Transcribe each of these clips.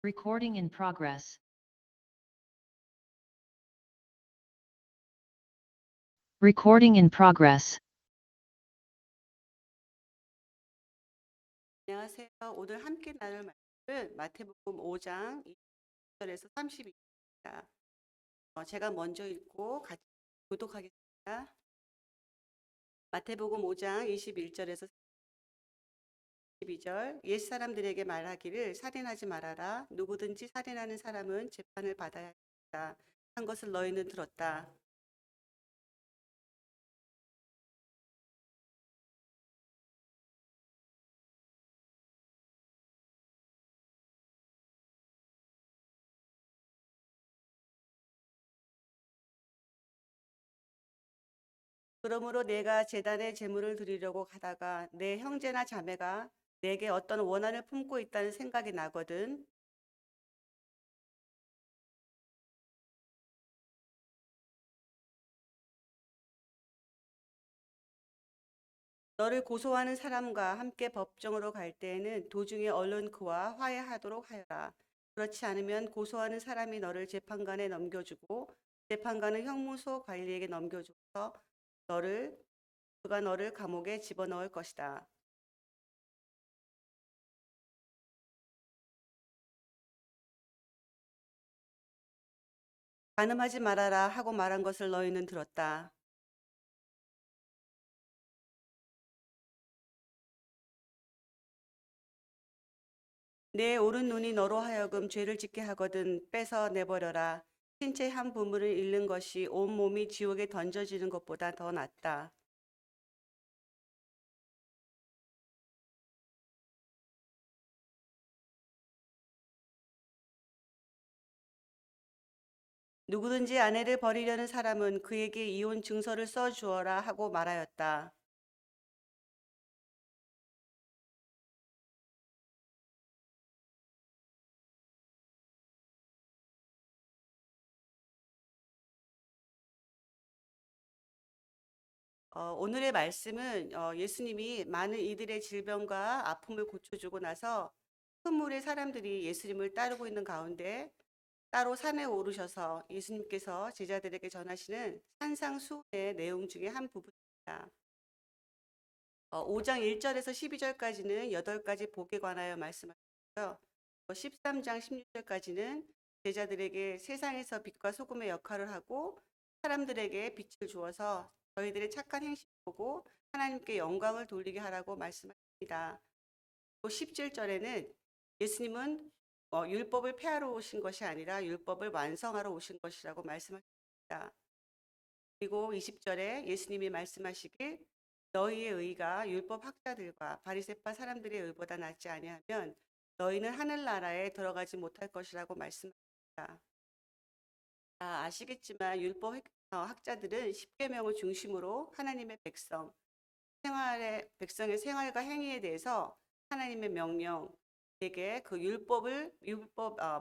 Recording in progress. Recording in progress. 안녕하세요. 오늘 함께 나눌 말씀은 마태복음 5장 20절에서 32절입니다. 제가 먼저 읽고 같이 교독하겠습니다. 마태복음 5장 21절에서 32절. 옛 사람들에게 말하기를 살인하지 말아라. 누구든지 살인하는 사람은 재판을 받아야 한다. 한 것을 너희는 들었다. 그러므로 내가 제단에 제물을 드리려고 가다가 내 형제나 자매가 내게 어떤 원한을 품고 있다는 생각이 나거든. 너를 고소하는 사람과 함께 법정으로 갈 때에는 도중에 얼른 그와 화해하도록 하여라. 그렇지 않으면 고소하는 사람이 너를 재판관에 넘겨주고 재판관은 형무소 관리에게 넘겨줘서 그가 너를 감옥에 집어넣을 것이다. 간음하지 말아라 하고 말한 것을 너희는 들었다. 내 오른 눈이 너로 하여금 죄를 짓게 하거든 빼서 내버려라. 신체 한 부분을 잃는 것이 온 몸이 지옥에 던져지는 것보다 더 낫다. 누구든지 아내를 버리려는 사람은 그에게 이혼 증서를 써 주어라 하고 말하였다. 오늘의 말씀은 예수님이 많은 이들의 질병과 아픔을 고쳐주고 나서 큰 무리의 사람들이 예수님을 따르고 있는 가운데 따로 산에 오르셔서 예수님께서 제자들에게 전하시는 산상수훈의 내용 중에 한 부분입니다. 5장 1절에서 12절까지는 8가지 복에 관하여 말씀하셨고요. 13장 16절까지는 제자들에게 세상에서 빛과 소금의 역할을 하고 사람들에게 빛을 주어서 저희들의 착한 행실을 보고 하나님께 영광을 돌리게 하라고 말씀하십니다. 또 17절에는 예수님은 율법을 폐하러 오신 것이 아니라 율법을 완성하러 오신 것이라고 말씀하십니다. 그리고 20절에 예수님이 말씀하시길 너희의 의가 율법 학자들과 바리새파 사람들의 의보다 낫지 아니하면 너희는 하늘나라에 들어가지 못할 것이라고 말씀하십니다. 아시겠지만 율법 학자들은 십계명을 중심으로 하나님의 백성의 생활과 행위에 대해서 하나님의 명령, 에게 그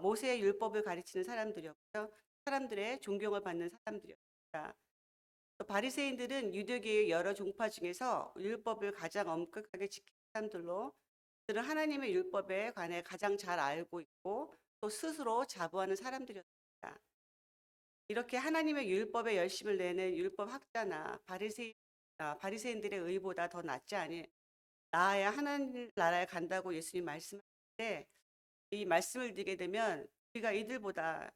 모세의 율법을 가르치는 사람들이었고요. 사람들의 존경을 받는 사람들이었습니다. 바리새인들은 유대교의 여러 종파 중에서 율법을 가장 엄격하게 지키는 사람들로 그들은 하나님의 율법에 관해 가장 잘 알고 있고 또 스스로 자부하는 사람들이었습니다. 이렇게 하나님의 율법에 열심을 내는 율법 학자나 바리새인들의 의보다 더 낫지 아니 나아야 하나님 나라에 간다고 예수님 말씀하시는데 이 말씀을 드리게 되면 우리가 이들보다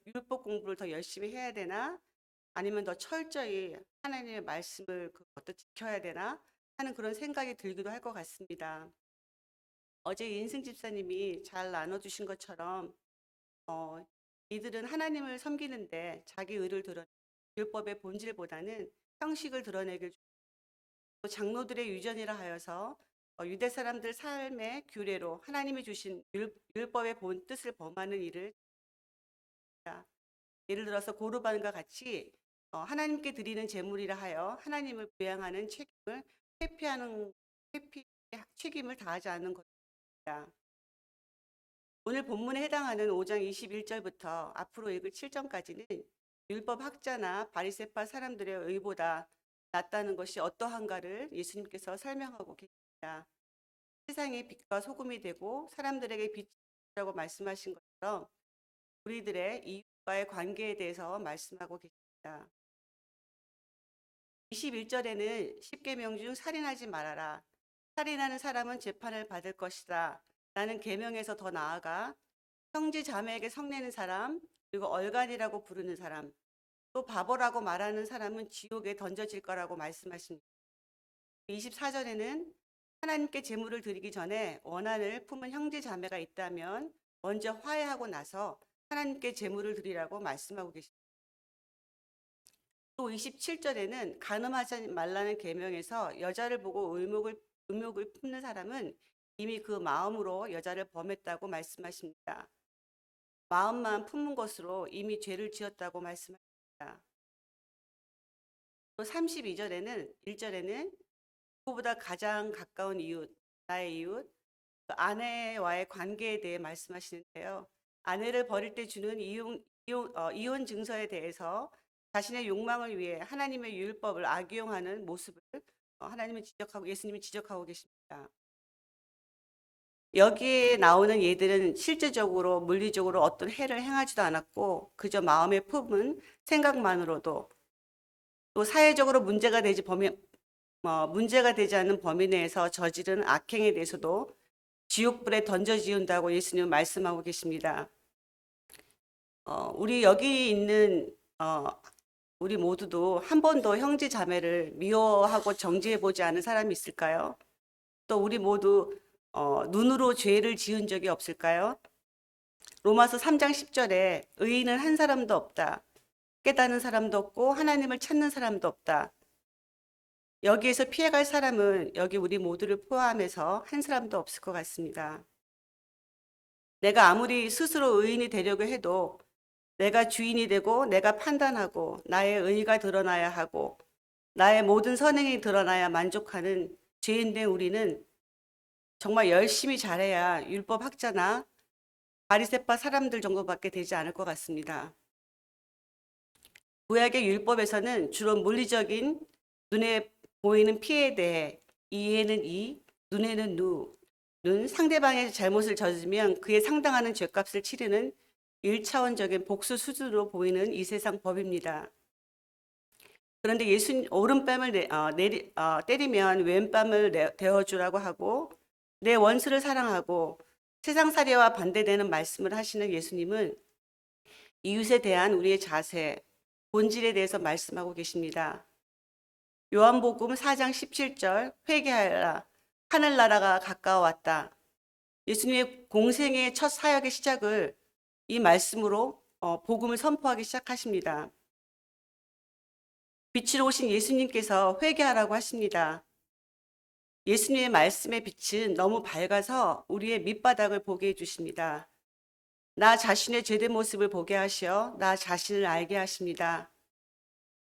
율법 공부를 더 열심히 해야 되나 아니면 더 철저히 하나님의 말씀을 어떻게 지켜야 되나 하는 그런 생각이 들기도 할 것 같습니다. 어제 인승 집사님이 잘 나눠주신 것처럼 어, 이들은 하나님을 섬기는데 자기 의를 드러내 율법의 본질보다는 형식을 드러내길 또 장로들의 유전이라 하여서 유대 사람들 삶의 규례로 하나님이 주신 율법의 본 뜻을 범하는 일을 합니다. 예를 들어서 고르반과 같이 하나님께 드리는 제물이라 하여 하나님을 부양하는 회피하는 회피 책임을 다하지 않는 것입니다. 오늘 본문에 해당하는 5장 21절부터 앞으로 읽을 7절까지는 율법 학자나 바리새파 사람들의 의보다 낫다는 것이 어떠한가를 예수님께서 설명하고 계십니다. 세상의 빛과 소금이 되고 사람들에게 빛 것이라고 말씀하신 것처럼 우리들의 이웃과의 관계에 대해서 말씀하고 계십니다. 21절에는 10계명 중 살인하지 말아라. 살인하는 사람은 재판을 받을 것이다. 라는 계명에서 더 나아가 형제 자매에게 성내는 사람, 그리고 얼간이라고 부르는 사람, 또 바보라고 말하는 사람은 지옥에 던져질 거라고 말씀하십니다. 24절에는 하나님께 제물을 드리기 전에 원한을 품은 형제 자매가 있다면 먼저 화해하고 나서 하나님께 제물을 드리라고 말씀하고 계십니다. 또 27절에는 간음하지 말라는 계명에서 여자를 보고 의목을 품는 사람은 이미 그 마음으로 여자를 범했다고 말씀하십니다. 마음만 품은 것으로 이미 죄를 지었다고 말씀하십니다. 또 32절에는 1절에는 누구보다 가장 가까운 이웃, 나의 이웃, 그 아내와의 관계에 대해 말씀하시는데요. 아내를 버릴 때 주는 이혼 증서에 대해서 자신의 욕망을 위해 하나님의 율법을 악용하는 모습을 예수님이 지적하고 계십니다. 여기에 나오는 예들은 실제적으로 물리적으로 어떤 해를 행하지도 않았고 그저 마음에 품은 생각만으로도 또 사회적으로 문제가 되지 않는 범위 내에서 저지른 악행에 대해서도 지옥불에 던져 지운다고 예수님은 말씀하고 계십니다. 우리 여기 있는 우리 모두도 한 번도 형제 자매를 미워하고 정죄해 보지 않은 사람이 있을까요? 또 우리 모두 눈으로 죄를 지은 적이 없을까요? 로마서 3장 10절에 의인은 한 사람도 없다. 깨닫는 사람도 없고 하나님을 찾는 사람도 없다. 여기에서 피해갈 사람은 여기 우리 모두를 포함해서 한 사람도 없을 것 같습니다. 내가 아무리 스스로 의인이 되려고 해도 내가 주인이 되고 내가 판단하고 나의 의의가 드러나야 하고 나의 모든 선행이 드러나야 만족하는 죄인된 우리는 정말 열심히 잘해야 율법 학자나 바리새파 사람들 정도밖에 되지 않을 것 같습니다. 구약의 율법에서는 주로 물리적인 눈에 보이는 피해에 대해 이에는 이, 눈에는 누는 상대방의 잘못을 저지르면 그에 상당하는 죄값을 치르는 1차원적인 복수 수준으로 보이는 이 세상 법입니다. 그런데 오른뺨을 때리면 왼뺨을 대어주라고 하고 내 원수를 사랑하고 세상살이와 반대되는 말씀을 하시는 예수님은 이웃에 대한 우리의 자세, 본질에 대해서 말씀하고 계십니다. 요한복음 4장 17절 회개하라 하늘나라가 가까워왔다. 예수님의 공생의 첫 사역의 시작을 이 말씀으로 복음을 선포하기 시작하십니다. 빛으로 오신 예수님께서 회개하라고 하십니다. 예수님의 말씀의 빛은 너무 밝아서 우리의 밑바닥을 보게 해주십니다. 나 자신의 죄된 모습을 보게 하시어 나 자신을 알게 하십니다.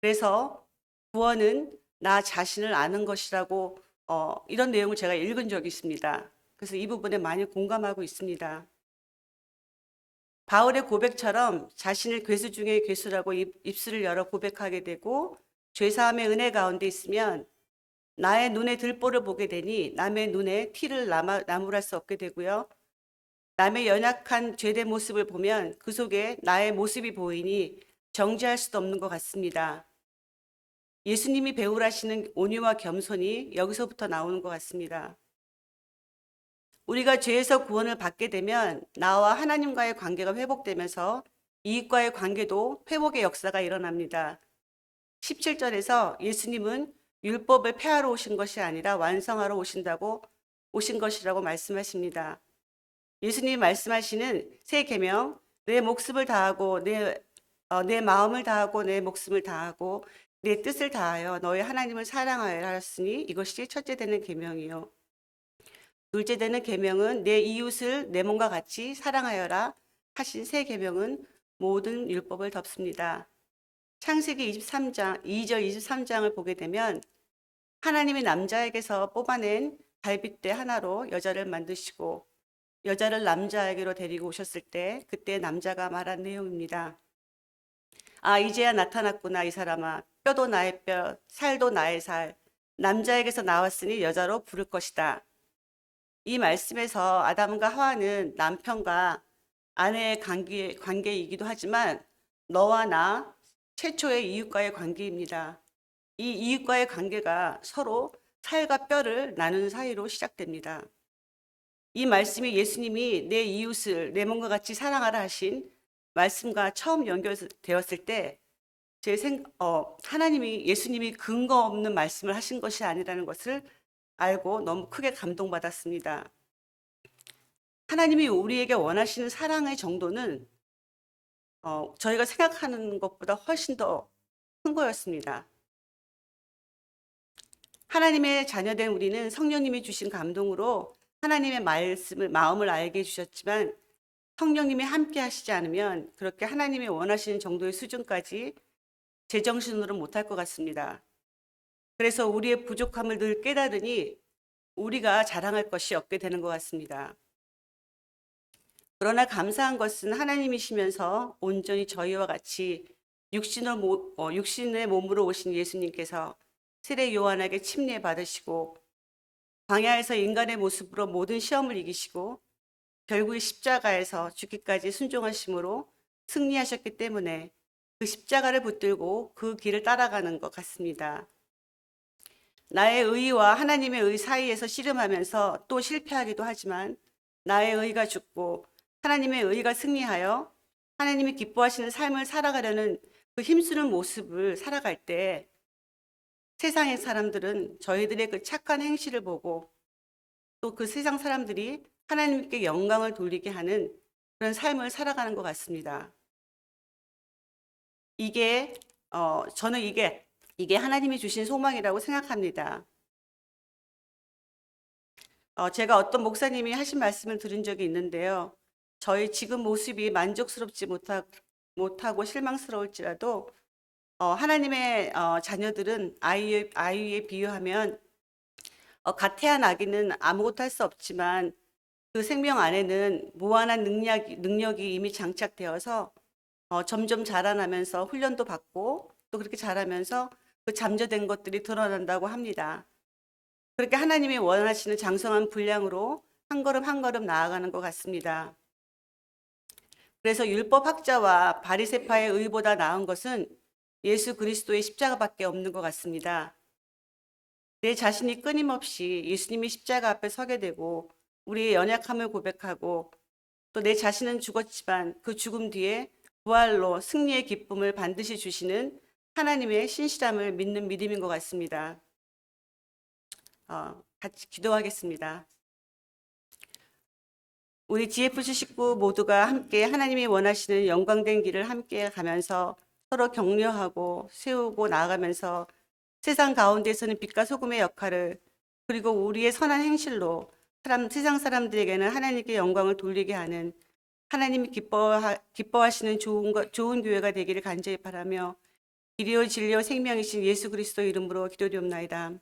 그래서 구원은 나 자신을 아는 것이라고 이런 내용을 제가 읽은 적이 있습니다. 그래서 이 부분에 많이 공감하고 있습니다. 바울의 고백처럼 자신을 괴수 중에 괴수라고 입술을 열어 고백하게 되고 죄사함의 은혜 가운데 있으면 나의 눈에 들보를 보게 되니 남의 눈에 티를 나무랄 수 없게 되고요. 남의 연약한 죄된 모습을 보면 그 속에 나의 모습이 보이니 정죄할 수도 없는 것 같습니다. 예수님이 배우라시는 온유와 겸손이 여기서부터 나오는 것 같습니다. 우리가 죄에서 구원을 받게 되면 나와 하나님과의 관계가 회복되면서 이익과의 관계도 회복의 역사가 일어납니다. 17절에서 예수님은 율법을 폐하러 오신 것이 아니라 완성하러 오신 것이라고 말씀하십니다. 예수님이 말씀하시는 새 계명, 내 목숨을 다하고 내 마음을 다하고 내 목숨을 다하고 내 뜻을 다하여 너의 하나님을 사랑하여라 하였으니 이것이 첫째 되는 계명이요. 둘째 되는 계명은 내 이웃을 내 몸과 같이 사랑하여라 하신 새 계명은 모든 율법을 덮습니다. 창세기 23장 2절 23장을 보게 되면 하나님이 남자에게서 뽑아낸 갈빗대 하나로 여자를 만드시고 여자를 남자에게로 데리고 오셨을 때 그때 남자가 말한 내용입니다. 아, 이제야 나타났구나 이 사람아. 뼈도 나의 뼈, 살도 나의 살. 남자에게서 나왔으니 여자로 부를 것이다. 이 말씀에서 아담과 하와는 남편과 아내의 관계이기도 하지만 너와 나 최초의 이웃과의 관계입니다. 이 이웃과의 관계가 서로 살과 뼈를 나누는 사이로 시작됩니다. 이 말씀이 예수님이 내 이웃을 내 몸과 같이 사랑하라 하신 말씀과 처음 연결되었을 때 하나님이 예수님이 근거 없는 말씀을 하신 것이 아니라는 것을 알고 너무 크게 감동받았습니다. 하나님이 우리에게 원하시는 사랑의 정도는 저희가 생각하는 것보다 훨씬 더 큰 거였습니다. 하나님의 자녀된 우리는 성령님이 주신 감동으로 하나님의 마음을 알게 해주셨지만 성령님이 함께 하시지 않으면 그렇게 하나님이 원하시는 정도의 수준까지 제정신으로 못할 것 같습니다. 그래서 우리의 부족함을 늘 깨달으니 우리가 자랑할 것이 없게 되는 것 같습니다. 그러나 감사한 것은 하나님이시면서 온전히 저희와 같이 육신의 몸으로 오신 예수님께서 세례 요한에게 침례 받으시고 광야에서 인간의 모습으로 모든 시험을 이기시고 결국 십자가에서 죽기까지 순종하심으로 승리하셨기 때문에 그 십자가를 붙들고 그 길을 따라가는 것 같습니다. 나의 의와 하나님의 의 사이에서 씨름하면서 또 실패하기도 하지만 나의 의가 죽고 하나님의 의가 승리하여 하나님이 기뻐하시는 삶을 살아가려는 그 힘쓰는 모습을 살아갈 때 세상의 사람들은 저희들의 그 착한 행실을 보고 또 그 세상 사람들이 하나님께 영광을 돌리게 하는 그런 삶을 살아가는 것 같습니다. 저는 이게 하나님이 주신 소망이라고 생각합니다. 제가 어떤 목사님이 하신 말씀을 들은 적이 있는데요. 저희 지금 모습이 만족스럽지 못하고 실망스러울지라도 하나님의 자녀들은 아이에 비유하면 갓 태어난 아기는 아무것도 할 수 없지만 그 생명 안에는 무한한 능력이 이미 장착되어서 점점 자라나면서 훈련도 받고 또 그렇게 자라면서 그 잠재된 것들이 드러난다고 합니다. 그렇게 하나님이 원하시는 장성한 분량으로 한 걸음 한 걸음 나아가는 것 같습니다. 그래서 율법학자와 바리새파의 의보다 나은 것은 예수 그리스도의 십자가밖에 없는 것 같습니다. 내 자신이 끊임없이 예수님이 십자가 앞에 서게 되고 우리의 연약함을 고백하고 또 내 자신은 죽었지만 그 죽음 뒤에 부활로 승리의 기쁨을 반드시 주시는 하나님의 신실함을 믿는 믿음인 것 같습니다. 같이 기도하겠습니다. 우리 GFC 식구 모두가 함께 하나님이 원하시는 영광된 길을 함께 가면서 서로 격려하고 세우고 나아가면서 세상 가운데서는 빛과 소금의 역할을 그리고 우리의 선한 행실로 세상 사람들에게는 하나님께 영광을 돌리게 하는 하나님이 기뻐하시는 좋은 교회가 되기를 간절히 바라며 길이요 진리요 생명이신 예수 그리스도 이름으로 기도드리옵나이다.